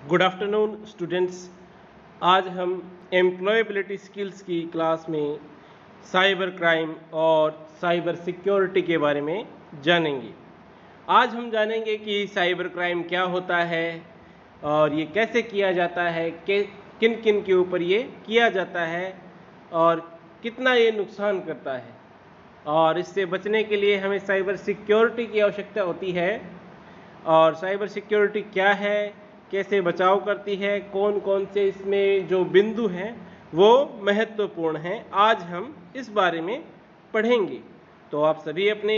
Good afternoon students. आज हम employability skills की क्लास में साइबर क्राइम और साइबर सिक्योरिटी के बारे में जानेंगे। आज हम जानेंगे कि साइबर क्राइम क्या होता है और ये कैसे किया जाता है, किन किन के ऊपर ये किया जाता है और कितना ये नुकसान करता है, और इससे बचने के लिए हमें साइबर सिक्योरिटी की आवश्यकता होती है। और साइबर सिक्योरिटी क्या है, कैसे बचाव करती है, कौन कौन से इसमें जो बिंदु हैं वो महत्वपूर्ण हैं, आज हम इस बारे में पढ़ेंगे। तो आप सभी अपने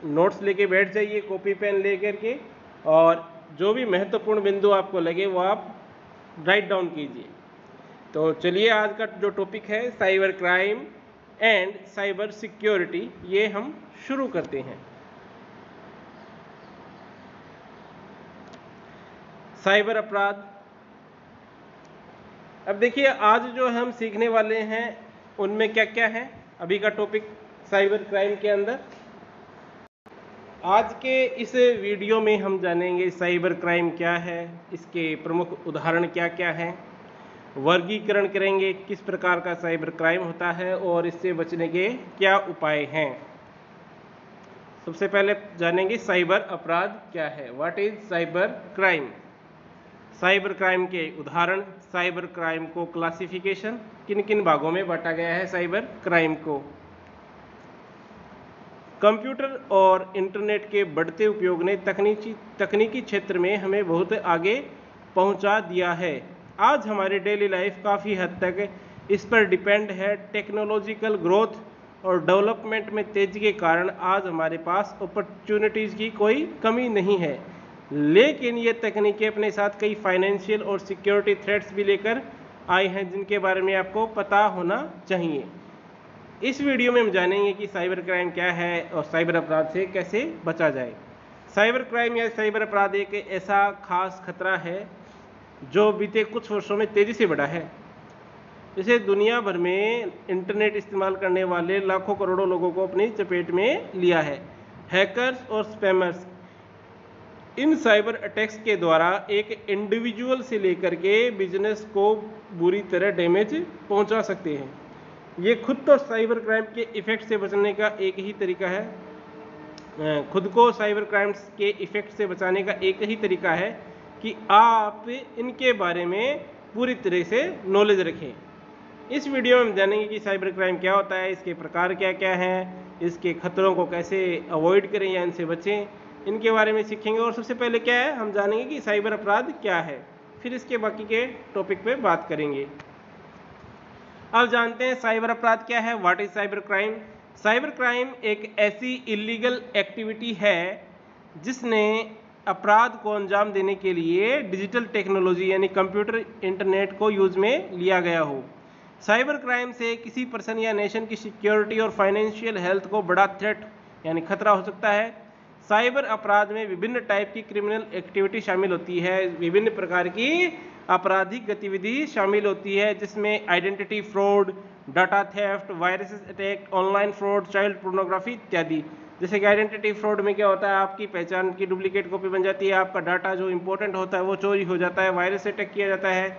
नोट्स लेके बैठ जाइए, कॉपी पेन लेकर के, और जो भी महत्वपूर्ण बिंदु आपको लगे वो आप राइट डाउन कीजिए। तो चलिए, आज का जो टॉपिक है cyber crime and cyber security, ये हम शुरू करते हैं। साइबर अपराध। अब देखिए, आज जो हम सीखने वाले हैं उनमें क्या क्या है अभी का टॉपिक साइबर क्राइम के अंदर। आज के इस वीडियो में हम जानेंगे साइबर क्राइम क्या है, इसके प्रमुख उदाहरण क्या क्या हैं, वर्गीकरण करेंगे किस प्रकार का साइबर क्राइम होता है और इससे बचने के क्या उपाय हैं। सबसे पहले जानेंगे साइबर अपराध क्या है, what is cyber crime. Cyber crime के उदाहरण, साइबर क्राइम को क्लासिफिकेशन, किन किन भागों में बांटा गया है साइबर क्राइम को। कंप्यूटर और इंटरनेट के बढ़ते उपयोग ने तकनीकी क्षेत्र में हमें बहुत आगे पहुंचा दिया है। आज हमारी डेली लाइफ काफ़ी हद तक इस पर डिपेंड है। टेक्नोलॉजिकल ग्रोथ और डेवलपमेंट में तेजी के कारण आज हमारे पास अपॉर्चुनिटीज़ की कोई कमी नहीं है, लेकिन ये तकनीकें अपने साथ कई फाइनेंशियल और सिक्योरिटी थ्रेट्स भी लेकर आई हैं, जिनके बारे में आपको पता होना चाहिए। इस वीडियो में हम जानेंगे कि साइबर क्राइम क्या है और साइबर अपराध से कैसे बचा जाए। साइबर क्राइम या साइबर अपराध एक ऐसा खास खतरा है जो बीते कुछ वर्षों में तेज़ी से बढ़ा है। इसे दुनिया भर में इंटरनेट इस्तेमाल करने वाले लाखों करोड़ों लोगों को अपनी चपेट में लिया है। हैकर्स और स्पैमर्स इन साइबर अटैक्स के द्वारा एक इंडिविजुअल से लेकर के बिजनेस को बुरी तरह डैमेज पहुंचा सकते हैं। ये खुद तो साइबर क्राइम के इफ़ेक्ट से बचने का एक ही तरीका है, खुद को साइबर क्राइम्स के इफ़ेक्ट से बचाने का एक ही तरीका है कि आप इनके बारे में पूरी तरह से नॉलेज रखें। इस वीडियो में हम जानेंगे कि साइबर क्राइम क्या होता है, इसके प्रकार क्या क्या हैं, इसके खतरों को कैसे अवॉइड करें या इनसे बचें, इनके बारे में सीखेंगे। और सबसे पहले क्या है, हम जानेंगे कि साइबर अपराध क्या है, फिर इसके बाकी के टॉपिक पे बात करेंगे। अब जानते हैं साइबर अपराध क्या है, what is cyber crime. Cyber crime एक ऐसी इलीगल एक्टिविटी है जिसने अपराध को अंजाम देने के लिए डिजिटल टेक्नोलॉजी यानी कंप्यूटर, इंटरनेट को यूज में लिया गया हो। साइबर क्राइम से किसी पर्सन या नेशन की सिक्योरिटी और फाइनेंशियल हेल्थ को बड़ा थ्रेट यानी खतरा हो सकता है। साइबर अपराध में विभिन्न टाइप की क्रिमिनल एक्टिविटी शामिल होती है, विभिन्न प्रकार की आपराधिक गतिविधि शामिल होती है, जिसमें identity fraud, data theft, virus attack, online fraud, child pornography इत्यादि। जैसे कि आइडेंटिटी फ्रॉड में क्या होता है, आपकी पहचान की डुप्लीकेट कॉपी बन जाती है, आपका डाटा जो इंपॉर्टेंट होता है वो चोरी हो जाता है, वायरस अटैक किया जाता है।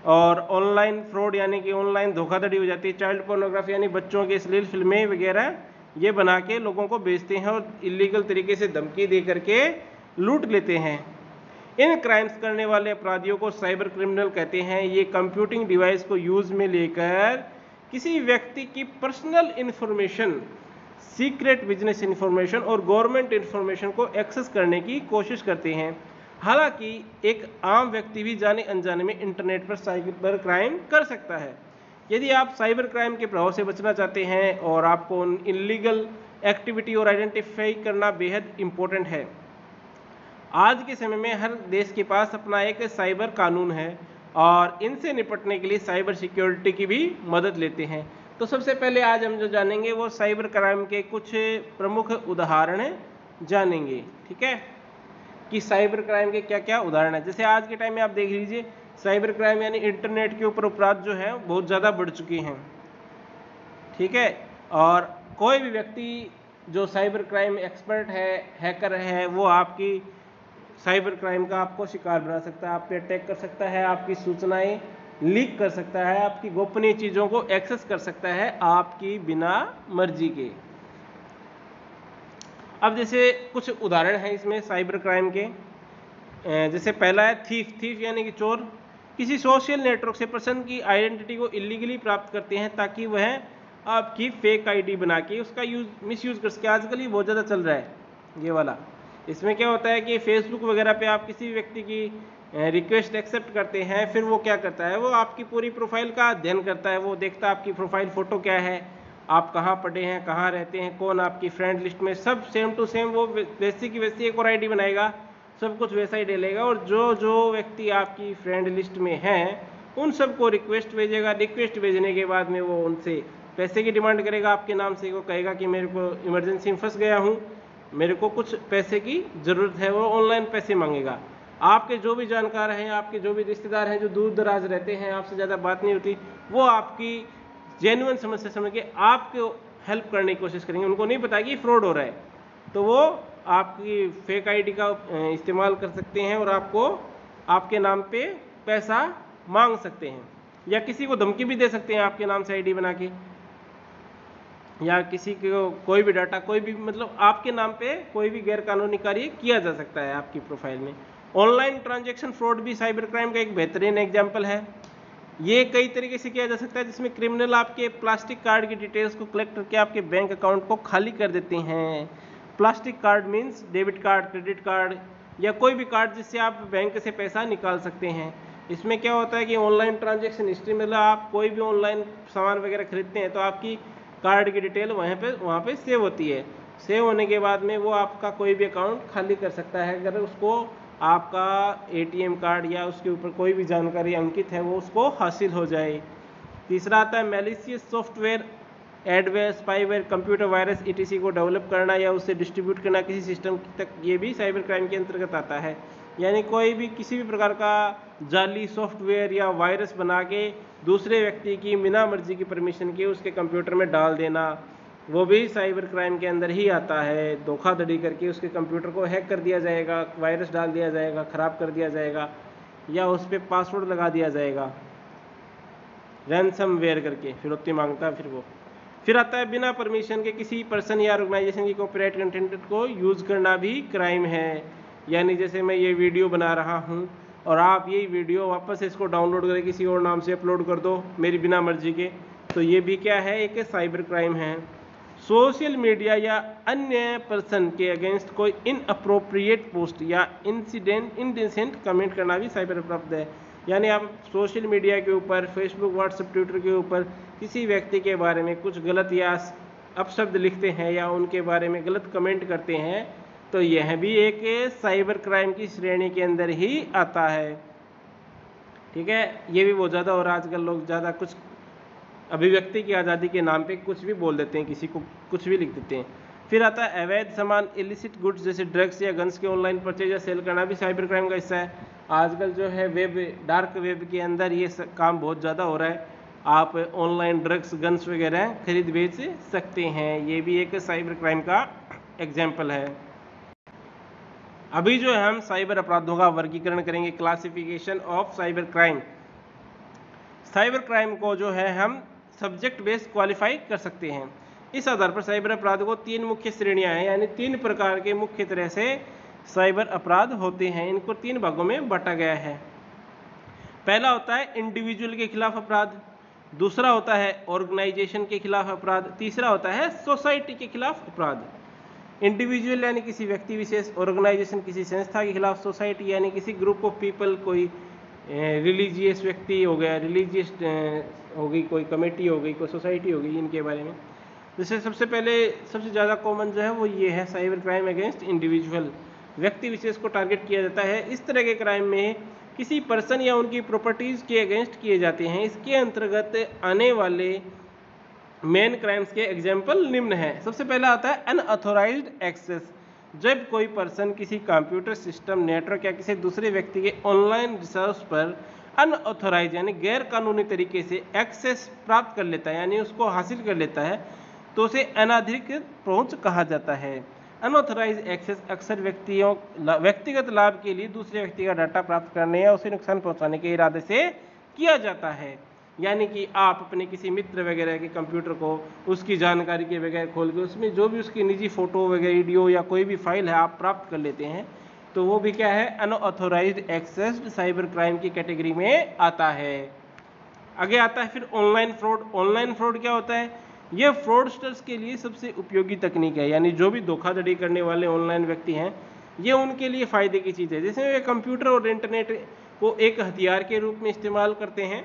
और ऑनलाइन फ्रॉड यानी कि ऑनलाइन धोखाधड़ी हो जाती है। चाइल्ड पोर्नोग्राफी यानी बच्चों की अश्लील फिल्में वगैरह ये बना के लोगों को बेचते हैं और इलीगल तरीके से धमकी दे करके लूट लेते हैं। इन क्राइम्स करने वाले अपराधियों को साइबर क्रिमिनल कहते हैं। ये कंप्यूटिंग डिवाइस को यूज में लेकर किसी व्यक्ति की personal information, secret business information और गवर्नमेंट इंफॉर्मेशन को एक्सेस करने की कोशिश करते हैं। हालांकि एक आम व्यक्ति भी जाने अनजाने में इंटरनेट पर साइबर क्राइम कर सकता है। यदि आप साइबर क्राइम के प्रभाव से बचना चाहते हैं और आपको इलीगल एक्टिविटी और आइडेंटिफाई करना बेहद इम्पोर्टेंट है। आज के समय में हर देश के पास अपना एक साइबर कानून है और इनसे निपटने के लिए साइबर सिक्योरिटी की भी मदद लेते हैं। तो सबसे पहले आज हम जो जानेंगे वो साइबर क्राइम के कुछ प्रमुख उदाहरण जानेंगे, ठीक है, कि साइबर क्राइम के क्या क्या उदाहरण है। जैसे आज के टाइम में आप देख लीजिए, साइबर क्राइम यानी इंटरनेट के ऊपर अपराध जो है बहुत ज़्यादा बढ़ चुके हैं, ठीक है। और कोई भी व्यक्ति जो साइबर क्राइम एक्सपर्ट है, हैकर है, वो आपकी साइबर क्राइम का आपको शिकार बना सकता है, आप पे अटैक कर सकता है, आपकी सूचनाएं लीक कर सकता है, आपकी गोपनीय चीज़ों को एक्सेस कर सकता है आपकी बिना मर्जी के। अब जैसे कुछ उदाहरण हैं इसमें साइबर क्राइम के, जैसे पहला है थीफ यानी कि चोर किसी सोशल नेटवर्क से पर्सन की आइडेंटिटी को इलीगली प्राप्त करते हैं ताकि वह आपकी फेक आईडी बना के उसका मिसयूज कर सके। आजकल ये बहुत ज़्यादा चल रहा है ये वाला। इसमें क्या होता है कि फेसबुक वगैरह पे आप किसी भी व्यक्ति की रिक्वेस्ट एक्सेप्ट करते हैं, फिर वो क्या करता है, वो आपकी पूरी प्रोफाइल का अध्ययन करता है, वो देखता है आपकी प्रोफाइल फ़ोटो क्या है, आप कहाँ पढ़े हैं, कहाँ रहते हैं, कौन आपकी फ्रेंड लिस्ट में, सब सेम टू सेम वो वैसी की वैसी एक और आईडी बनाएगा, सब कुछ वैसा ही डालेगा, और जो जो व्यक्ति आपकी फ्रेंड लिस्ट में हैं उन सबको रिक्वेस्ट भेजेगा। रिक्वेस्ट भेजने के बाद में वो उनसे पैसे की डिमांड करेगा आपके नाम से, वो कहेगा कि मेरे को इमरजेंसी में फंस गया हूँ, मेरे को कुछ पैसे की ज़रूरत है, वो ऑनलाइन पैसे मांगेगा। आपके जो भी जानकार हैं, आपके जो भी रिश्तेदार हैं जो दूर दराज रहते हैं, आपसे ज़्यादा बात नहीं होती, वो आपकी जेन्युइन समस्या समझ के आपको हेल्प करने की कोशिश करेंगे। उनको नहीं पता कि फ्रॉड हो रहा है, तो वो आपकी फेक आईडी का इस्तेमाल कर सकते हैं और आपको आपके नाम पे पैसा मांग सकते हैं, या किसी को धमकी भी दे सकते हैं आपके नाम से आईडी बना के, या किसी को कोई भी डाटा, कोई भी मतलब आपके नाम पे कोई भी गैरकानूनी कार्य किया जा सकता है आपकी प्रोफाइल में। ऑनलाइन ट्रांजैक्शन फ्रॉड भी साइबर क्राइम का एक बेहतरीन एग्जाम्पल है। ये कई तरीके से किया जा सकता है, जिसमें क्रिमिनल आपके प्लास्टिक कार्ड की डिटेल्स को कलेक्ट करके आपके बैंक अकाउंट को खाली कर देते हैं। Plastic card means debit card, credit card या कोई भी कार्ड जिससे आप बैंक से पैसा निकाल सकते हैं। इसमें क्या होता है कि ऑनलाइन ट्रांजैक्शन हिस्ट्री, मतलब आप कोई भी ऑनलाइन सामान वगैरह खरीदते हैं तो आपकी कार्ड की डिटेल वहाँ पे सेव होती है। सेव होने के बाद में वो आपका कोई भी अकाउंट खाली कर सकता है अगर उसको आपका एटीएम कार्ड या उसके ऊपर कोई भी जानकारी अंकित है वो उसको हासिल हो जाए। तीसरा आता है malicious software, adware, spyware, computer virus etc को डेवलप करना या उसे डिस्ट्रीब्यूट करना किसी सिस्टम तक, ये भी साइबर क्राइम के अंतर्गत आता है। यानी कोई भी किसी भी प्रकार का जाली सॉफ्टवेयर या वायरस बना के दूसरे व्यक्ति की बिना मर्जी की परमिशन के उसके कंप्यूटर में डाल देना, वो भी साइबर क्राइम के अंदर ही आता है। धोखाधड़ी करके उसके कंप्यूटर को हैक कर दिया जाएगा, वायरस डाल दिया जाएगा, ख़राब कर दिया जाएगा, या उस पर पासवर्ड लगा दिया जाएगा रैनसमवेयर करके, फिरौती मांगता है फिर आता है बिना परमिशन के किसी पर्सन या ऑर्गेनाइजेशन की कॉपीराइट कंटेंट को यूज़ करना भी क्राइम है। यानी जैसे मैं ये वीडियो बना रहा हूँ और आप यही वीडियो वापस से इसको डाउनलोड करके किसी और नाम से अपलोड कर दो मेरी बिना मर्जी के, तो ये भी क्या है, एक साइबर क्राइम है। सोशल मीडिया या अन्य पर्सन के अगेंस्ट कोई इनअप्रोप्रिएट पोस्ट या इंडिसेंट कमेंट करना भी साइबर अपराध है। यानी आप सोशल मीडिया के ऊपर, फेसबुक, व्हाट्सएप, ट्विटर के ऊपर किसी व्यक्ति के बारे में कुछ गलत या अपशब्द लिखते हैं या उनके बारे में गलत कमेंट करते हैं, तो यह भी एक साइबर क्राइम की श्रेणी के अंदर ही आता है। ठीक है, ये भी बहुत ज़्यादा, और आजकल लोग ज़्यादा कुछ अभिव्यक्ति की आज़ादी के नाम पे कुछ भी बोल देते हैं, किसी को कुछ भी लिख देते हैं। फिर आता है अवैध सामान, इलिसिट गुड्स जैसे ड्रग्स या गन्स के ऑनलाइन परचेज या सेल करना भी साइबर क्राइम का हिस्सा है। आजकल जो है वेब, डार्क वेब के अंदर ये काम बहुत ज़्यादा हो रहा है। आप ऑनलाइन ड्रग्स, गन्स वगैरह खरीद बेच सकते हैं, ये भी एक साइबर क्राइम का एग्जाम्पल है। अभी जो है हम साइबर अपराधों का वर्गीकरण करेंगे, classification of cyber crime. Cyber crime को जो है हम सब्जेक्ट बेस्ड क्वालिफाई कर सकते हैं। इस आधार पर साइबर अपराध को 3 मुख्य श्रेणियां हैं, यानी 3 प्रकार के मुख्य तरह से साइबर अपराध होते हैं। इनको 3 भागों में बांटा गया है। पहला होता है इंडिविजुअल के खिलाफ अपराध, दूसरा होता है ऑर्गेनाइजेशन के खिलाफ अपराध, तीसरा होता है सोसाइटी के खिलाफ अपराध। इंडिविजुअल यानी किसी व्यक्ति विशेष, ऑर्गेनाइजेशन किसी संस्था के खिलाफ, सोसाइटी यानी किसी ग्रुप ऑफ पीपल, कोई रिलीजियस व्यक्ति हो गया, रिलीजियस हो गई, कोई कमेटी हो गई, कोई सोसाइटी हो गई, इनके बारे में। जैसे सबसे पहले सबसे ज़्यादा कॉमन जो है वो ये है साइबर क्राइम अगेंस्ट इंडिविजुअल, व्यक्ति विशेष को टारगेट किया जाता है। इस तरह के क्राइम में किसी पर्सन या उनकी प्रॉपर्टीज़ के अगेंस्ट किए जाते हैं। इसके अंतर्गत आने वाले मेन क्राइम्स के एग्जाम्पल निम्न है। सबसे पहला आता है अनऑथोराइज्ड एक्सेस, जब कोई पर्सन किसी कंप्यूटर सिस्टम, नेटवर्क या किसी दूसरे व्यक्ति के ऑनलाइन रिसोर्स पर अनऑथोराइज यानी गैर कानूनी तरीके से एक्सेस प्राप्त कर लेता है, यानी उसको हासिल कर लेता है, तो उसे अनाधिकृत पहुंच कहा जाता है। अनऑथराइज एक्सेस अक्सर व्यक्तिगत लाभ के लिए दूसरे व्यक्ति का डाटा प्राप्त करने या उसे नुकसान पहुंचाने के इरादे से किया जाता है। यानी कि आप अपने किसी मित्र वगैरह के कंप्यूटर को उसकी जानकारी के बगैर खोल के उसमें जो भी उसकी निजी फोटो वगैरह वीडियो या कोई भी फाइल है आप प्राप्त कर लेते हैं, तो वो भी क्या है, अनऑथोराइज्ड एक्सेस साइबर क्राइम की कैटेगरी में आता है। आगे आता है फिर ऑनलाइन फ्रॉड। ऑनलाइन फ्रॉड क्या होता है? ये फ्रॉडस्टर्स के लिए सबसे उपयोगी तकनीक है, यानी जो भी धोखाधड़ी करने वाले ऑनलाइन व्यक्ति हैं ये उनके लिए फ़ायदे की चीज़ है। जैसे वे कंप्यूटर और इंटरनेट को एक हथियार के रूप में इस्तेमाल करते हैं।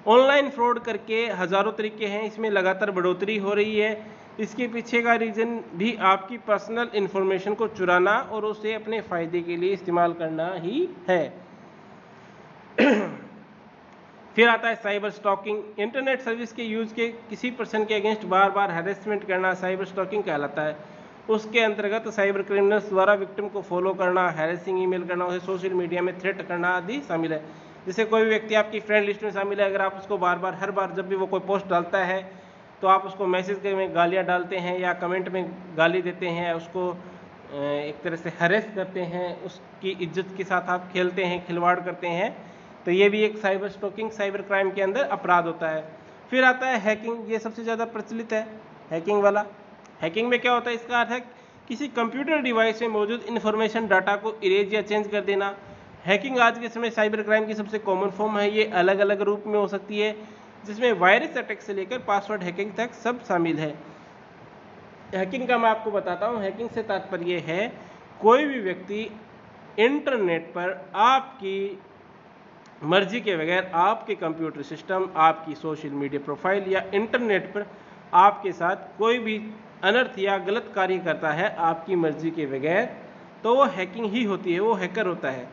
ऑनलाइन फ्रॉड करके हज़ारों तरीके हैं, इसमें लगातार बढ़ोतरी हो रही है। इसके पीछे का रीज़न भी आपकी पर्सनल इन्फॉर्मेशन को चुराना और उसे अपने फ़ायदे के लिए इस्तेमाल करना ही है। फिर आता है साइबर स्टॉकिंग। इंटरनेट सर्विस के यूज़ के किसी पर्सन के अगेंस्ट बार बार हैरेसमेंट करना साइबर स्टॉकिंग कहलाता है। उसके अंतर्गत साइबर क्रिमिनल्स द्वारा विक्टिम को फॉलो करना, हैरेसिंग ईमेल करना, उसे सोशल मीडिया में थ्रेट करना आदि शामिल है। जैसे कोई भी व्यक्ति आपकी फ्रेंड लिस्ट में शामिल है, अगर आप उसको बार बार हर बार जब भी वो कोई पोस्ट डालता है तो आप उसको मैसेज में गालियाँ डालते हैं या कमेंट में गाली देते हैं, उसको एक तरह से हरेस करते हैं, उसकी इज्जत के साथ आप खेलते हैं, खिलवाड़ करते हैं, तो ये भी एक साइबर स्टॉकिंग साइबर क्राइम के अंदर अपराध होता है। फिर आता है हैकिंग। ये सबसे ज़्यादा प्रचलित है हैकिंग वाला। हैकिंग में क्या होता है? इसका अर्थ है किसी कंप्यूटर डिवाइस में मौजूद इन्फॉर्मेशन डाटा को इरेज या चेंज कर देना। हैकिंग आज के समय साइबर क्राइम की सबसे कॉमन फॉर्म है। ये अलग अलग रूप में हो सकती है, जिसमें वायरस अटैक से लेकर पासवर्ड हैकिंग तक सब शामिल है। हैकिंग का मैं आपको बताता हूँ। हैकिंग से तात्पर्य है कोई भी व्यक्ति इंटरनेट पर आपकी मर्जी के बगैर आपके कंप्यूटर सिस्टम, आपकी सोशल मीडिया प्रोफाइल या इंटरनेट पर आपके साथ कोई भी अनर्थ या गलत कार्य करता है आपकी मर्जी के बगैर, तो वो हैकिंग ही होती है, वो हैकर होता है।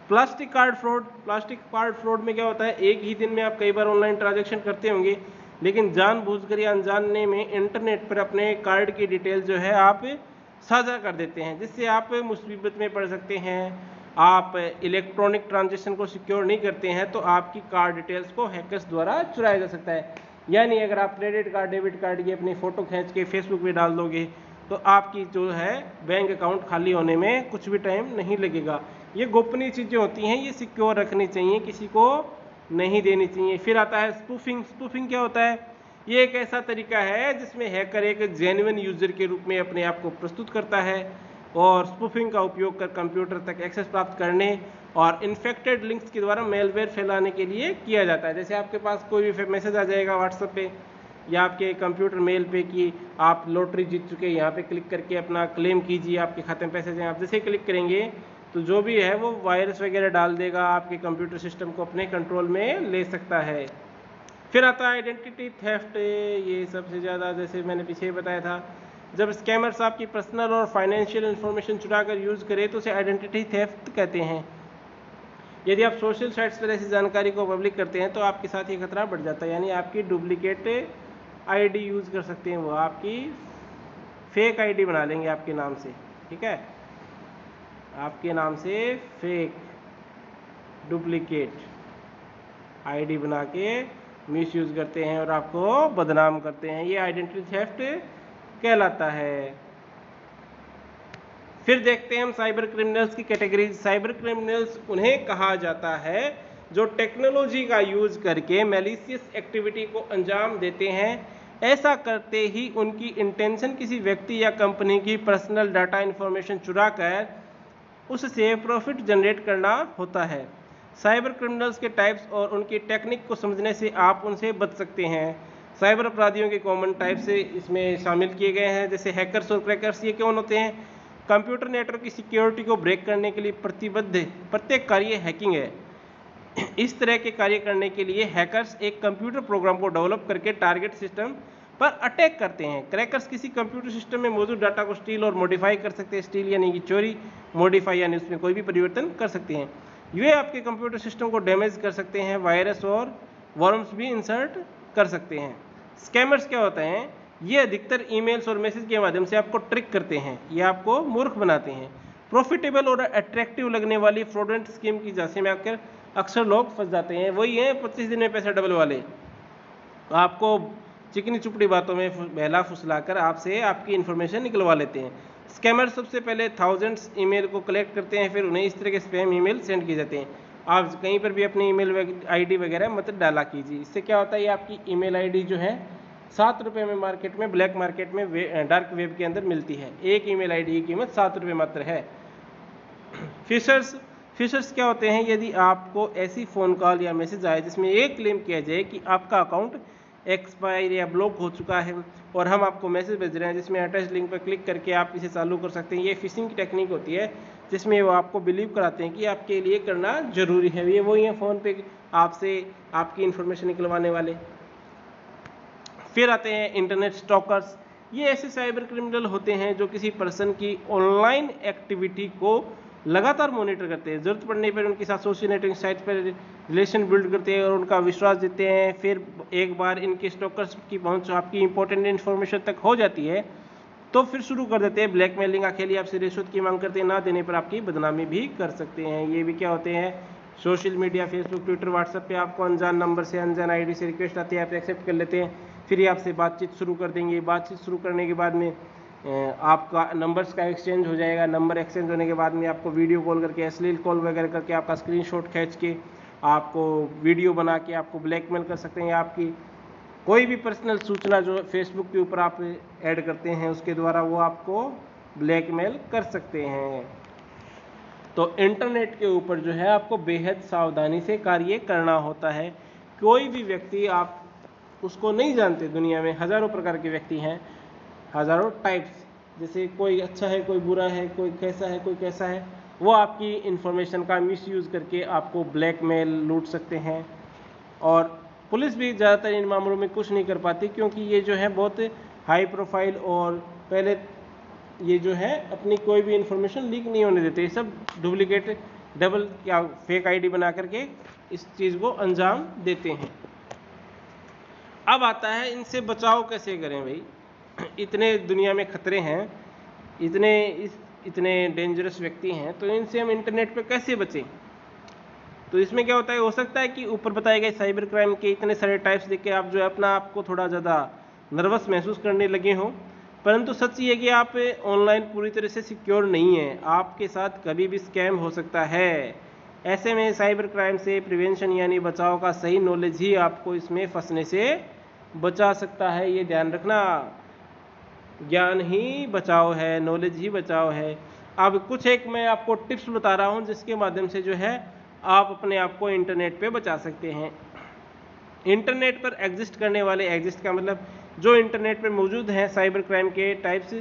Plastic card fraud. Plastic card fraud में क्या होता है? एक ही दिन में आप कई बार ऑनलाइन ट्रांजैक्शन करते होंगे, लेकिन जानबूझकर या अनजाने में इंटरनेट पर अपने कार्ड की डिटेल जो है आप साझा कर देते हैं, जिससे आप मुसीबत में पड़ सकते हैं। आप इलेक्ट्रॉनिक ट्रांजैक्शन को सिक्योर नहीं करते हैं तो आपकी कार्ड डिटेल्स को हैकर्स द्वारा चुराया जा सकता है। यानी अगर आप क्रेडिट कार्ड, डेबिट कार्ड की अपनी फ़ोटो खींच के फेसबुक पे डाल दोगे तो आपकी जो है बैंक अकाउंट खाली होने में कुछ भी टाइम नहीं लगेगा। ये गोपनीय चीज़ें होती हैं, ये सिक्योर रखनी चाहिए, किसी को नहीं देनी चाहिए। फिर आता है स्पूफिंग। स्पूफिंग क्या होता है? ये एक ऐसा तरीका है जिसमें हैकर एक जेन्युइन यूज़र के रूप में अपने आप को प्रस्तुत करता है और स्पूफिंग का उपयोग कर कंप्यूटर तक एक्सेस प्राप्त करने और इन्फेक्टेड लिंक्स के द्वारा मेलवेयर फैलाने के लिए किया जाता है। जैसे आपके पास कोई भी मैसेज आ जाएगा व्हाट्सएप पे या आपके कंप्यूटर मेल पे कि आप लॉटरी जीत चुके, यहाँ पे क्लिक करके अपना क्लेम कीजिए, आपके खाते में पैसे जाएं। आप जैसे क्लिक करेंगे तो जो भी है वो वायरस वगैरह डाल देगा, आपके कंप्यूटर सिस्टम को अपने कंट्रोल में ले सकता है। फिर आता है आइडेंटिटी थेफ्ट। ये सबसे ज़्यादा, जैसे मैंने पीछे बताया था, जब स्कैमर्स आपकी पर्सनल और फाइनेंशियल इन्फॉर्मेशन चुरा कर यूज़ करें तो उसे आइडेंटिटी थेफ्ट कहते हैं। यदि आप सोशल साइट्स पर ऐसी जानकारी को पब्लिक करते हैं तो आपके साथ ये खतरा बढ़ जाता है, यानी आपकी डुप्लीकेट आईडी यूज़ कर सकते हैं, वो आपकी फेक आईडी बना लेंगे आपके नाम से, ठीक है, आपके नाम से फेक डुप्लीकेट आईडी बना के मिसयूज़ करते हैं और आपको बदनाम करते हैं। ये आइडेंटिटी थेफ्ट कहलाता है। फिर देखते हैं हम साइबर क्रिमिनल्स की कैटेगरीज। साइबर क्रिमिनल्स उन्हें कहा जाता है जो टेक्नोलॉजी का यूज़ करके मैलिशियस एक्टिविटी को अंजाम देते हैं। ऐसा करते ही उनकी इंटेंशन किसी व्यक्ति या कंपनी की पर्सनल डाटा इंफॉर्मेशन चुराकर उससे प्रॉफिट जनरेट करना होता है। साइबर क्रिमिनल्स के टाइप्स और उनकी टेक्निक को समझने से आप उनसे बच सकते हैं। साइबर अपराधियों के कॉमन टाइप से इसमें शामिल किए गए हैं, जैसे हैकर्स और क्रैकर्स। ये कौन होते हैं? कंप्यूटर नेटवर्क की सिक्योरिटी को ब्रेक करने के लिए प्रतिबद्ध प्रत्येक कार्य हैकिंग है। इस तरह के कार्य करने के लिए हैकर्स एक कंप्यूटर प्रोग्राम को डेवलप करके टारगेट सिस्टम पर अटैक करते हैं। क्रैकर्स किसी कंप्यूटर सिस्टम में मौजूद डाटा को स्टील और मॉडिफाई कर सकते हैं। स्टील यानी कि चोरी, मॉडिफाई यानी उसमें कोई भी परिवर्तन कर सकते हैं। ये आपके कंप्यूटर सिस्टम को डैमेज कर सकते हैं, वायरस और वर्म्स भी इंसर्ट कर सकते हैं। स्कैमर्स क्या होते हैं? ये अधिकतर ईमेल्स और मैसेज के माध्यम से आपको ट्रिक करते हैं, ये आपको मूर्ख बनाते हैं। प्रॉफिटेबल और अट्रैक्टिव लगने वाली फ्रॉडुलेंट स्कीम की झांसे में आकर अक्सर लोग फंस जाते हैं। वही हैं 25 दिन में पैसा डबल वाले। आपको चिकनी चुपड़ी बातों में बहला फुसलाकर आपसे आपकी इन्फॉर्मेशन निकलवा लेते हैं। स्कैमर सबसे पहले थाउजेंड्स ईमेल को कलेक्ट करते हैं, फिर उन्हें इस तरह के स्पैम ईमेल सेंड किए जाते हैं। आप कहीं पर भी अपनी ईमेल आईडी वगैरह मत डाला कीजिए। इससे क्या होता है, ये आपकी ईमेल आईडी जो है 7 रुपये में मार्केट में, ब्लैक मार्केट में, डार्क वेब के अंदर मिलती है। एक ईमेल आईडी की कीमत 7 रुपये मात्र है। फिशर्स क्या होते हैं, यदि आपको ऐसी फ़ोन कॉल या मैसेज आए जिसमें एक क्लेम किया जाए कि आपका अकाउंट एक्सपायर या ब्लॉक हो चुका है और हम आपको मैसेज भेज रहे हैं जिसमें अटैच लिंक पर क्लिक करके आप इसे चालू कर सकते हैं, ये फिशिंग की टेक्निक होती है जिसमें वो आपको बिलीव कराते हैं कि आपके लिए करना जरूरी है। ये वही है फ़ोन पे आपसे आपकी इन्फॉर्मेशन निकलवाने वाले। फिर आते हैं इंटरनेट स्टॉकर्स। ये ऐसे साइबर क्रिमिनल होते हैं जो किसी पर्सन की ऑनलाइन एक्टिविटी को लगातार मॉनिटर करते हैं, जरूरत पड़ने पर उनके साथ सोशल नेटवर्किंग साइट पर रिलेशन बिल्ड करते हैं और उनका विश्वास देते हैं। फिर एक बार इनके स्टॉकर्स की पहुंच आपकी इंपॉर्टेंट इन्फॉर्मेशन तक हो जाती है तो फिर शुरू कर देते हैं ब्लैकमेलिंग, आखिर आपसे रिश्वत की मांग करते हैं, ना देने पर आपकी बदनामी भी कर सकते हैं। ये भी क्या होते हैं, social media, Facebook, Twitter, WhatsApp पे आपको अनजान नंबर से, अनजान आईडी से रिक्वेस्ट आती है, आप एक्सेप्ट कर लेते हैं, फिर ये आपसे बातचीत शुरू कर देंगे। बातचीत शुरू करने के बाद में आपका नंबर्स का एक्सचेंज हो जाएगा। नंबर एक्सचेंज होने के बाद में आपको वीडियो कॉल करके, अश्लील कॉल वगैरह करके, आपका स्क्रीनशॉट खींच के, आपको वीडियो बना के आपको ब्लैकमेल कर सकते हैं। आपकी कोई भी पर्सनल सूचना जो फेसबुक के ऊपर आप ऐड करते हैं उसके द्वारा वो आपको ब्लैकमेल कर सकते हैं। तो इंटरनेट के ऊपर जो है आपको बेहद सावधानी से कार्य करना होता है। कोई भी व्यक्ति आप उसको नहीं जानते, दुनिया में हज़ारों प्रकार के व्यक्ति हैं, हज़ारों टाइप्स, जैसे कोई अच्छा है, कोई बुरा है, कोई कैसा है, कोई कैसा है, वो आपकी इन्फॉर्मेशन का मिसयूज़ करके आपको ब्लैकमेल लूट सकते हैं। और पुलिस भी ज़्यादातर इन मामलों में कुछ नहीं कर पाती क्योंकि ये जो है बहुत हाई प्रोफाइल और पहले ये जो है अपनी कोई भी इन्फॉर्मेशन लीक नहीं होने देते। ये सब डुप्लीकेट, डबल या फेक आईडी बना करके इस चीज़ को अंजाम देते हैं। अब आता है इनसे बचाव कैसे करें भाई। इतने दुनिया में खतरे हैं, इतने डेंजरस व्यक्ति हैं, तो इनसे हम इंटरनेट पे कैसे बचें। तो इसमें क्या होता है, हो सकता है कि ऊपर बताए गए साइबर क्राइम के इतने सारे टाइप्स देख के आप जो है अपना आपको थोड़ा ज़्यादा नर्वस महसूस करने लगे हों, परंतु सच ये है कि आप ऑनलाइन पूरी तरह से सिक्योर नहीं है, आपके साथ कभी भी स्कैम हो सकता है। ऐसे में साइबर क्राइम से प्रिवेंशन यानी बचाव का सही नॉलेज ही आपको इसमें फंसने से बचा सकता है। ये ध्यान रखना, ज्ञान ही बचाव है, नॉलेज ही बचाव है। अब कुछ एक मैं आपको टिप्स बता रहा हूँ जिसके माध्यम से जो है आप अपने आप को इंटरनेट पे बचा सकते हैं। इंटरनेट पर एग्जिस्ट करने वाले, एग्जिस्ट का मतलब जो इंटरनेट पर मौजूद हैं साइबर क्राइम के टाइप्स,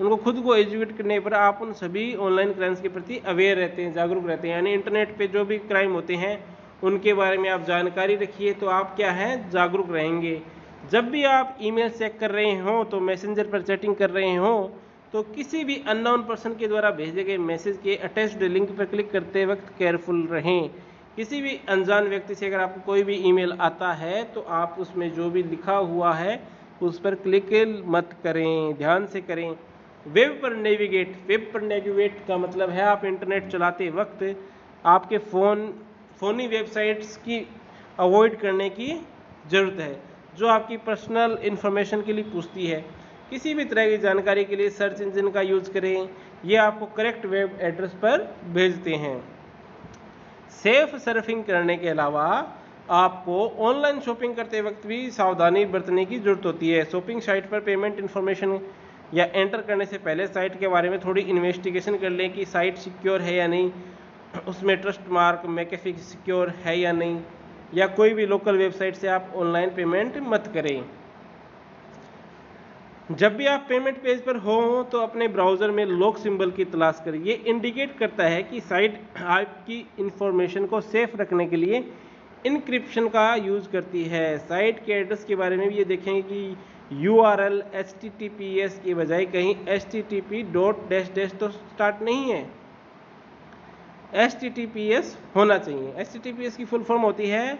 उनको खुद को एजुकेट करने पर आप उन सभी ऑनलाइन क्राइम्स के प्रति अवेयर रहते हैं, जागरूक रहते हैं। यानी इंटरनेट पे जो भी क्राइम होते हैं उनके बारे में आप जानकारी रखिए तो आप क्या है, जागरूक रहेंगे। जब भी आप ईमेल चेक कर रहे हों, तो मैसेंजर पर चैटिंग कर रहे हों, तो किसी भी अननोन पर्सन के द्वारा भेजे गए मैसेज के अटैच्ड लिंक पर क्लिक करते वक्त केयरफुल रहें। किसी भी अनजान व्यक्ति से अगर आपको कोई भी ईमेल आता है तो आप उसमें जो भी लिखा हुआ है उस पर क्लिक मत करें, ध्यान से करें। वेब पर नेविगेट का मतलब है आप इंटरनेट चलाते वक्त आपके फ़ोनी वेबसाइट्स की अवॉइड करने की ज़रूरत है जो आपकी पर्सनल इन्फॉर्मेशन के लिए पूछती है। किसी भी तरह की जानकारी के लिए सर्च इंजन का यूज़ करें, ये आपको करेक्ट वेब एड्रेस पर भेजते हैं। सेफ सर्फिंग करने के अलावा आपको ऑनलाइन शॉपिंग करते वक्त भी सावधानी बरतने की जरूरत होती है। शॉपिंग साइट पर पेमेंट इन्फॉर्मेशन या एंटर करने से पहले साइट के बारे में थोड़ी इन्वेस्टिगेशन कर लें कि साइट सिक्योर है या नहीं, उसमें ट्रस्ट मार्क, मैकेफी सिक्योर है या नहीं, या कोई भी लोकल वेबसाइट से आप ऑनलाइन पेमेंट मत करें। जब भी आप पेमेंट पेज पर हो तो अपने ब्राउज़र में लॉक सिंबल की तलाश करें। ये इंडिकेट करता है कि साइट आपकी इंफॉर्मेशन को सेफ रखने के लिए इनक्रिप्शन का यूज़ करती है। साइट के एड्रेस के बारे में भी ये देखेंगे कि URL HTTPS की बजाय कहीं HTTP डॉट तो स्टार्ट नहीं है, HTTPS होना चाहिए। HTTPS की फुल फॉर्म होती है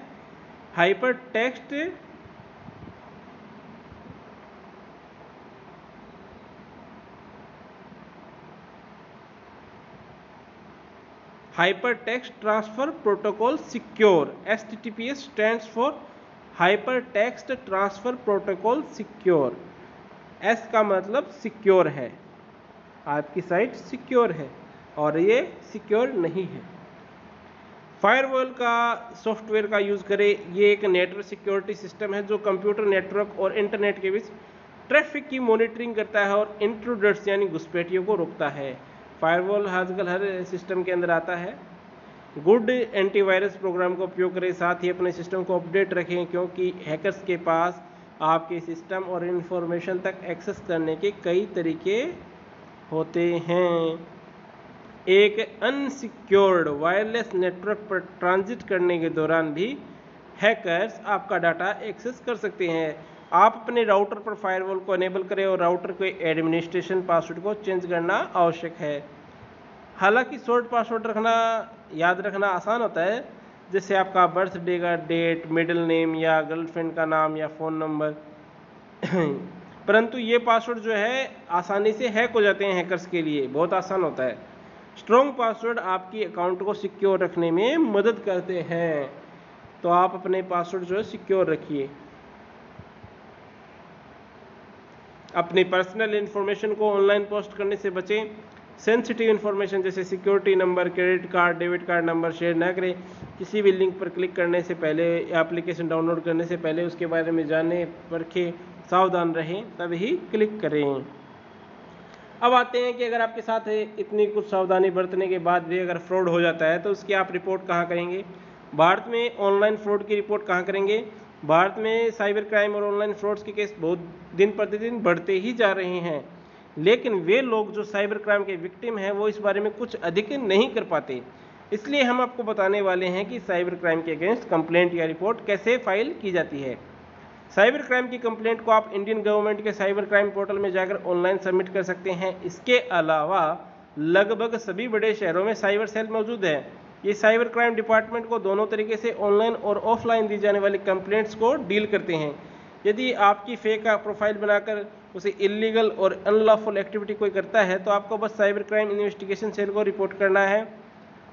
hyper text transfer protocol secure. HTTPS stands for hyper text transfer protocol secure. S का मतलब सिक्योर है, आपकी साइट सिक्योर है और ये सिक्योर नहीं है। फायरवॉल का सॉफ्टवेयर का यूज़ करें। ये एक नेटवर्क सिक्योरिटी सिस्टम है जो कंप्यूटर नेटवर्क और इंटरनेट के बीच ट्रैफिक की मॉनिटरिंग करता है और इंट्रूडर्स यानी घुसपैठियों को रोकता है। फायरवॉल आजकल हर सिस्टम के अंदर आता है। गुड एंटीवायरस प्रोग्राम का उपयोग करें, साथ ही अपने सिस्टम को अपडेट रखें क्योंकि हैकर्स के पास आपके सिस्टम और इन्फॉर्मेशन तक एक्सेस करने के कई तरीके होते हैं। एक अनसिक्योर्ड वायरलेस नेटवर्क पर ट्रांजिट करने के दौरान भी हैकर्स आपका डाटा एक्सेस कर सकते हैं। आप अपने राउटर पर फायरवॉल को अनेबल करें और राउटर के एडमिनिस्ट्रेशन पासवर्ड को चेंज करना आवश्यक है। हालांकि शॉर्ट पासवर्ड याद रखना आसान होता है, जैसे आपका बर्थडे का डेट, मिडिल नेम या गर्लफ्रेंड का नाम या फ़ोन नंबर परंतु ये पासवर्ड जो है आसानी से हैक हो जाते हैं। हैकर्स के लिए बहुत आसान होता है। स्ट्रॉन्ग पासवर्ड आपकी अकाउंट को सिक्योर रखने में मदद करते हैं, तो आप अपने पासवर्ड जो है सिक्योर रखिए। अपनी पर्सनल इन्फॉर्मेशन को ऑनलाइन पोस्ट करने से बचें। सेंसिटिव इन्फॉर्मेशन जैसे security number, credit card, debit card number share न करें। किसी भी लिंक पर क्लिक करने से पहले, एप्लीकेशन डाउनलोड करने से पहले उसके बारे में जानें, परखें, सावधान रहें, तब ही क्लिक करें। अब आते हैं कि अगर आपके साथ इतनी कुछ सावधानी बरतने के बाद भी अगर फ्रॉड हो जाता है तो उसकी आप रिपोर्ट कहाँ करेंगे। भारत में ऑनलाइन फ्रॉड की रिपोर्ट कहाँ करेंगे। भारत में साइबर क्राइम और ऑनलाइन फ्रॉड्स के केस बहुत दिन प्रतिदिन बढ़ते ही जा रहे हैं, लेकिन वे लोग जो साइबर क्राइम के विक्टिम हैं वो इस बारे में कुछ अधिक नहीं कर पाते। इसलिए हम आपको बताने वाले हैं कि साइबर क्राइम के अगेंस्ट कंप्लेंट या रिपोर्ट कैसे फाइल की जाती है। साइबर क्राइम की कंप्लेंट को आप इंडियन गवर्नमेंट के साइबर क्राइम पोर्टल में जाकर ऑनलाइन सबमिट कर सकते हैं। इसके अलावा लगभग सभी बड़े शहरों में साइबर सेल मौजूद है। ये साइबर क्राइम डिपार्टमेंट को दोनों तरीके से ऑनलाइन और ऑफलाइन दी जाने वाली कंप्लेंट्स को डील करते हैं। यदि आपकी फेक प्रोफाइल बनाकर उसे इलीगल और अनलॉफुल एक्टिविटी कोई करता है तो आपको बस साइबर क्राइम इन्वेस्टिगेशन सेल को रिपोर्ट करना है।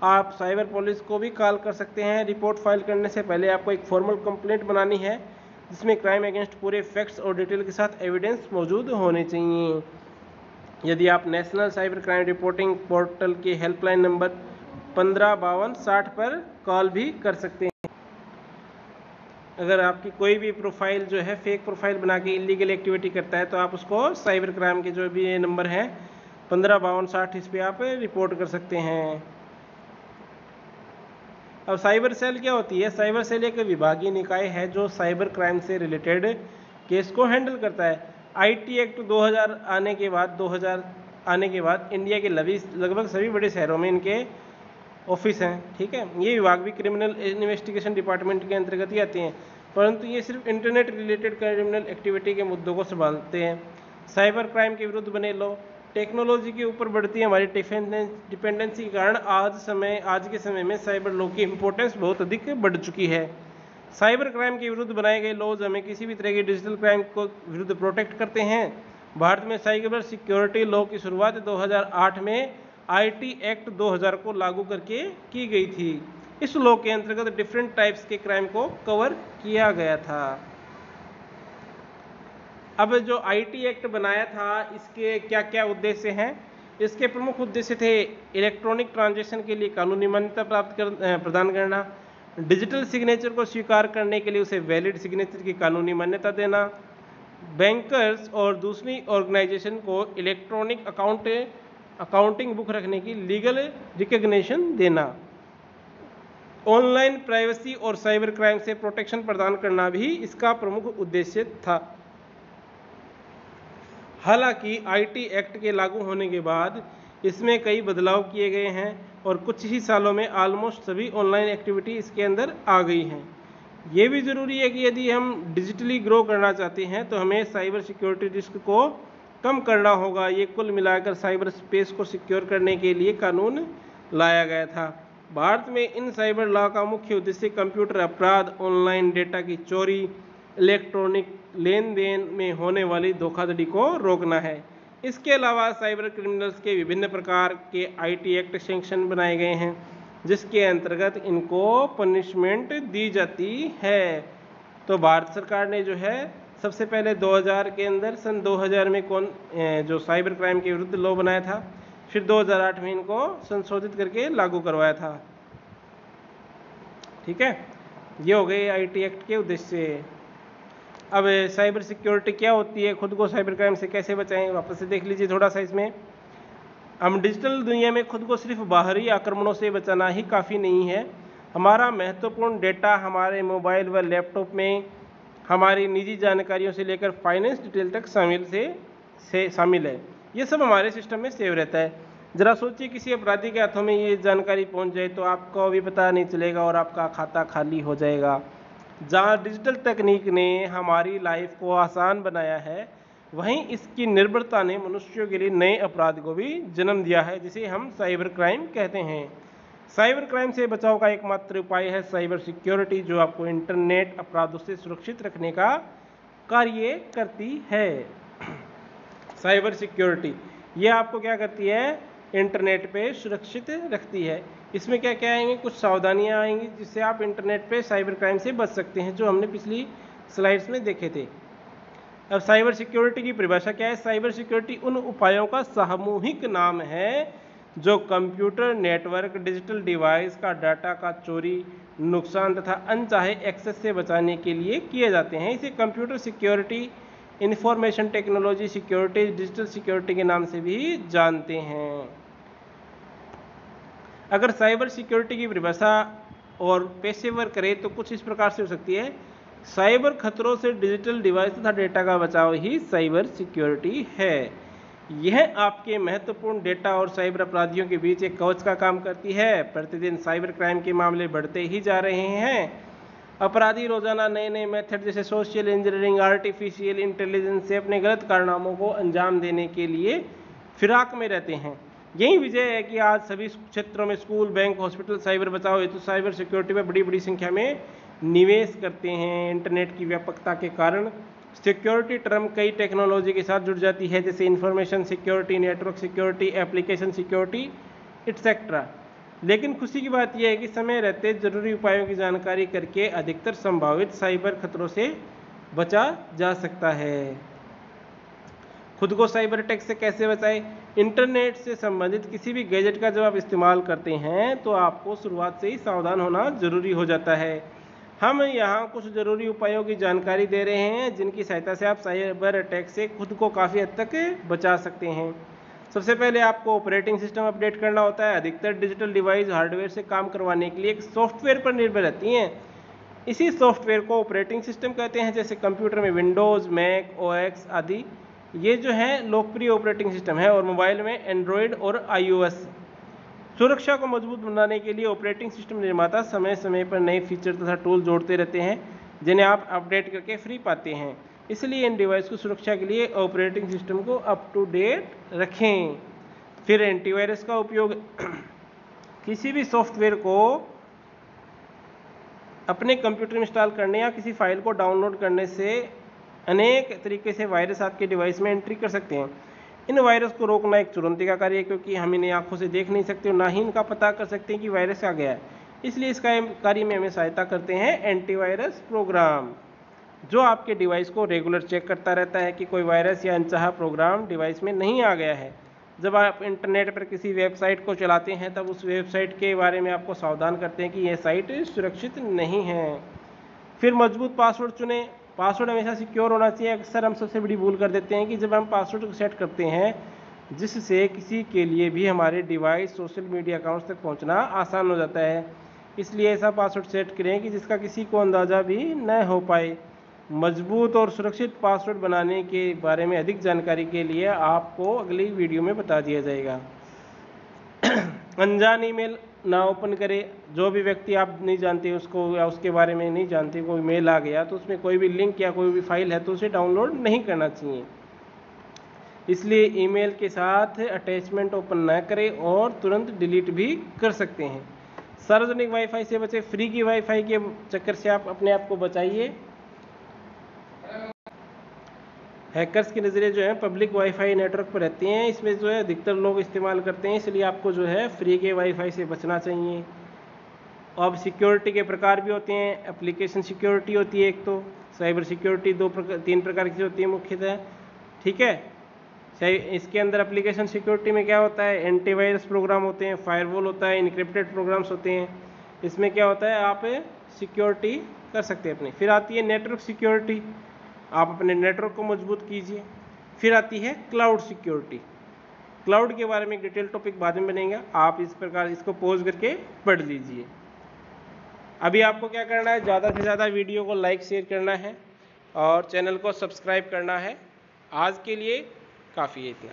आप साइबर पुलिस को भी कॉल कर सकते हैं। रिपोर्ट फाइल करने से पहले आपको एक फॉर्मल कंप्लेंट बनानी है जिसमें क्राइम अगेंस्ट पूरे फैक्ट्स और डिटेल के साथ एविडेंस मौजूद होने चाहिए। यदि आप national cyber crime reporting portal के हेल्पलाइन नंबर 155260 पर कॉल भी कर सकते हैं। अगर आपकी कोई भी प्रोफाइल जो है फेक प्रोफाइल बना के इलीगल एक्टिविटी करता है तो आप उसको साइबर क्राइम के जो भी ये नंबर है 155260 इस पर आप रिपोर्ट कर सकते हैं। अब साइबर सेल क्या होती है। साइबर सेल एक विभागीय निकाय है जो साइबर क्राइम से रिलेटेड केस को हैंडल करता है। आईटी एक्ट 2000 आने के बाद इंडिया के लगभग सभी बड़े शहरों में इनके ऑफिस हैं। ठीक है, ये विभाग भी क्रिमिनल इन्वेस्टिगेशन डिपार्टमेंट के अंतर्गत ही आते हैं, परंतु ये सिर्फ इंटरनेट रिलेटेड क्रिमिनल एक्टिविटी के मुद्दों को संभालते हैं। साइबर क्राइम के विरुद्ध बने लो। टेक्नोलॉजी के ऊपर बढ़ती हमारी डिपेंडेंसी के कारण आज के समय में साइबर लॉ की इम्पोर्टेंस बहुत अधिक बढ़ चुकी है। साइबर क्राइम के विरुद्ध बनाए गए लॉज हमें किसी भी तरह की डिजिटल क्राइम को विरुद्ध प्रोटेक्ट करते हैं। भारत में साइबर सिक्योरिटी लॉ की शुरुआत 2008 में आईटी एक्ट 2000 को लागू करके की गई थी। इस लॉ के अंतर्गत डिफरेंट टाइप्स के क्राइम को कवर किया गया था। अब जो आईटी एक्ट बनाया था इसके क्या क्या उद्देश्य हैं। इसके प्रमुख उद्देश्य थे इलेक्ट्रॉनिक ट्रांजैक्शन के लिए कानूनी मान्यता प्रदान करना, डिजिटल सिग्नेचर को स्वीकार करने के लिए उसे वैलिड सिग्नेचर की कानूनी मान्यता देना, बैंकर्स और दूसरी ऑर्गेनाइजेशन को इलेक्ट्रॉनिक अकाउंटिंग बुक रखने की लीगल रिकग्निशन देना, ऑनलाइन प्राइवेसी और साइबर क्राइम से प्रोटेक्शन प्रदान करना भी इसका प्रमुख उद्देश्य था। हालांकि आईटी एक्ट के लागू होने के बाद इसमें कई बदलाव किए गए हैं और कुछ ही सालों में ऑलमोस्ट सभी ऑनलाइन एक्टिविटी इसके अंदर आ गई हैं। ये भी ज़रूरी है कि यदि हम डिजिटली ग्रो करना चाहते हैं तो हमें साइबर सिक्योरिटी रिस्क को कम करना होगा। ये कुल मिलाकर साइबर स्पेस को सिक्योर करने के लिए कानून लाया गया था। भारत में इन साइबर लॉ का मुख्य उद्देश्य कंप्यूटर अपराध, ऑनलाइन डेटा की चोरी, इलेक्ट्रॉनिक लेन देन में होने वाली धोखाधड़ी को रोकना है। इसके अलावा साइबर क्रिमिनल्स के विभिन्न प्रकार के आईटी एक्ट सैंक्शन बनाए गए हैं जिसके अंतर्गत इनको पनिशमेंट दी जाती है। तो भारत सरकार ने जो है सबसे पहले 2000 के अंदर सन 2000 में जो साइबर क्राइम के विरुद्ध लॉ बनाया था, फिर 2008 में इनको संशोधित करके लागू करवाया था। ठीक है, ये हो गए आईटी एक्ट के उद्देश्य। अब साइबर सिक्योरिटी क्या होती है, खुद को साइबर क्राइम से कैसे बचाएं, वापस से देख लीजिए थोड़ा सा इसमें। हम डिजिटल दुनिया में खुद को सिर्फ बाहरी आक्रमणों से बचाना ही काफ़ी नहीं है। हमारा महत्वपूर्ण डेटा हमारे मोबाइल व लैपटॉप में हमारी निजी जानकारियों से लेकर फाइनेंस डिटेल तक शामिल है। ये सब हमारे सिस्टम में सेव रहता है। ज़रा सोचिए किसी अपराधी के हाथों में ये जानकारी पहुंच जाए तो आपको भी पता नहीं चलेगा और आपका खाता खाली हो जाएगा। जहाँ डिजिटल तकनीक ने हमारी लाइफ को आसान बनाया है, वहीं इसकी निर्भरता ने मनुष्यों के लिए नए अपराध को भी जन्म दिया है, जिसे हम साइबर क्राइम कहते हैं। साइबर क्राइम से बचाव का एकमात्र उपाय है साइबर सिक्योरिटी, जो आपको इंटरनेट अपराधों से सुरक्षित रखने का कार्य करती है। साइबर सिक्योरिटी ये आपको क्या करती है, इंटरनेट पे सुरक्षित रखती है। इसमें क्या क्या आएंगे, कुछ सावधानियां आएंगी जिससे आप इंटरनेट पे साइबर क्राइम से बच सकते हैं, जो हमने पिछली स्लाइड्स में देखे थे। अब साइबर सिक्योरिटी की परिभाषा क्या है? साइबर सिक्योरिटी उन उपायों का सामूहिक नाम है जो कंप्यूटर नेटवर्क, डिजिटल डिवाइस का डाटा का चोरी, नुकसान तथा अनचाहे एक्सेस से बचाने के लिए किए जाते हैं। इसे computer security, information technology security, digital security के नाम से भी जानते हैं। अगर साइबर सिक्योरिटी की परिभाषा और पेशेवर करें तो कुछ इस प्रकार से हो सकती है। साइबर खतरों से डिजिटल डिवाइस तथा डेटा का बचाव ही साइबर सिक्योरिटी है। यह आपके महत्वपूर्ण डेटा और साइबर अपराधियों के बीच एक कवच का काम करती है। प्रतिदिन साइबर क्राइम के मामले बढ़ते ही जा रहे हैं। अपराधी रोजाना नए नए मेथड जैसे सोशल इंजीनियरिंग, आर्टिफिशियल इंटेलिजेंस से अपने गलत कारनामों को अंजाम देने के लिए फिराक में रहते हैं। यही वजह है कि आज सभी क्षेत्रों में स्कूल, बैंक, हॉस्पिटल साइबर बचाव हेतु साइबर सिक्योरिटी में बड़ी बड़ी संख्या में निवेश करते हैं। इंटरनेट की व्यापकता के कारण सिक्योरिटी टर्म कई टेक्नोलॉजी के साथ जुड़ जाती है, जैसे information security, network security, application security etcetera. लेकिन खुशी की बात यह है कि समय रहते जरूरी उपायों की जानकारी करके अधिकतर संभावित साइबर खतरों से बचा जा सकता है। खुद को साइबर अटैक से कैसे बचाएं? इंटरनेट से संबंधित किसी भी गैजेट का जब आप इस्तेमाल करते हैं तो आपको शुरुआत से ही सावधान होना जरूरी हो जाता है। हम यहाँ कुछ जरूरी उपायों की जानकारी दे रहे हैं जिनकी सहायता से आप साइबर अटैक से खुद को काफ़ी हद तक बचा सकते हैं। सबसे पहले आपको ऑपरेटिंग सिस्टम अपडेट करना होता है। अधिकतर डिजिटल डिवाइस हार्डवेयर से काम करवाने के लिए एक सॉफ्टवेयर पर निर्भर रहती हैं। इसी सॉफ्टवेयर को ऑपरेटिंग सिस्टम कहते हैं, जैसे कंप्यूटर में विंडोज़, मैक ओएस आदि ये जो है लोकप्रिय ऑपरेटिंग सिस्टम है, और मोबाइल में एंड्रॉयड और iOS। सुरक्षा को मजबूत बनाने के लिए ऑपरेटिंग सिस्टम निर्माता समय समय पर नए फीचर तथा टूल जोड़ते रहते हैं जिन्हें आप अपडेट करके फ्री पाते हैं। इसलिए इन डिवाइस की सुरक्षा के लिए ऑपरेटिंग सिस्टम को अप टू डेट रखें। फिर एंटीवायरस का उपयोग किसी भी सॉफ्टवेयर को अपने कंप्यूटर में इंस्टॉल करने या किसी फाइल को डाउनलोड करने से अनेक तरीके से वायरस आपके डिवाइस में एंट्री कर सकते हैं। इन वायरस को रोकना एक चुनौती का कार्य है, क्योंकि हम इन्हें आंखों से देख नहीं सकते और ना ही इनका पता कर सकते हैं कि वायरस आ गया है। इसलिए इस कार्य में हमें सहायता करते हैं एंटीवायरस प्रोग्राम, जो आपके डिवाइस को रेगुलर चेक करता रहता है कि कोई वायरस या अनचाहा प्रोग्राम डिवाइस में नहीं आ गया है। जब आप इंटरनेट पर किसी वेबसाइट को चलाते हैं तब उस वेबसाइट के बारे में आपको सावधान करते हैं कि यह साइट सुरक्षित नहीं है। फिर मजबूत पासवर्ड चुनें। पासवर्ड हमेशा सिक्योर होना चाहिए। अक्सर हम सबसे बड़ी भूल कर देते हैं कि जब हम पासवर्ड को सेट करते हैं जिससे किसी के लिए भी हमारे डिवाइस, सोशल मीडिया अकाउंट्स तक पहुंचना आसान हो जाता है। इसलिए ऐसा पासवर्ड सेट करें कि जिसका किसी को अंदाज़ा भी न हो पाए। मजबूत और सुरक्षित पासवर्ड बनाने के बारे में अधिक जानकारी के लिए आपको अगली वीडियो में बता दिया जाएगा। अनजान ईमेल ना ओपन करें। जो भी व्यक्ति आप नहीं जानते उसको या उसके बारे में नहीं जानते, कोई मेल आ गया तो उसमें कोई भी लिंक या कोई भी फाइल है तो उसे डाउनलोड नहीं करना चाहिए। इसलिए ईमेल के साथ अटैचमेंट ओपन ना करें और तुरंत डिलीट भी कर सकते हैं। सार्वजनिक वाईफाई से बचें। फ्री की वाईफाई के चक्कर से आप अपने आप को बचाइए। हैकर्स की नज़रें जो है पब्लिक वाईफाई नेटवर्क पर रहती हैं, इसमें जो है अधिकतर लोग इस्तेमाल करते हैं, इसलिए आपको जो है फ्री के वाईफाई से बचना चाहिए। अब सिक्योरिटी के प्रकार भी होते हैं। एप्लीकेशन सिक्योरिटी होती है एक, तो साइबर सिक्योरिटी तीन प्रकार की होती है मुख्यतः, ठीक है। इसके अंदर एप्लीकेशन सिक्योरिटी में क्या होता है, एंटीवायरस प्रोग्राम होते हैं, फायरवॉल होता है, इनक्रिप्टेड प्रोग्राम्स होते हैं। इसमें क्या होता है, आप सिक्योरिटी कर सकते हैं अपनी। फिर आती है नेटवर्क सिक्योरिटी, आप अपने नेटवर्क को मजबूत कीजिए। फिर आती है क्लाउड सिक्योरिटी। क्लाउड के बारे में एक डिटेल टॉपिक बाद में बनेगा, आप इस प्रकार इसको पॉज करके पढ़ लीजिए। अभी आपको क्या करना है, ज़्यादा से ज़्यादा वीडियो को लाइक शेयर करना है और चैनल को सब्सक्राइब करना है। आज के लिए काफ़ी है इतना,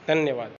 धन्यवाद।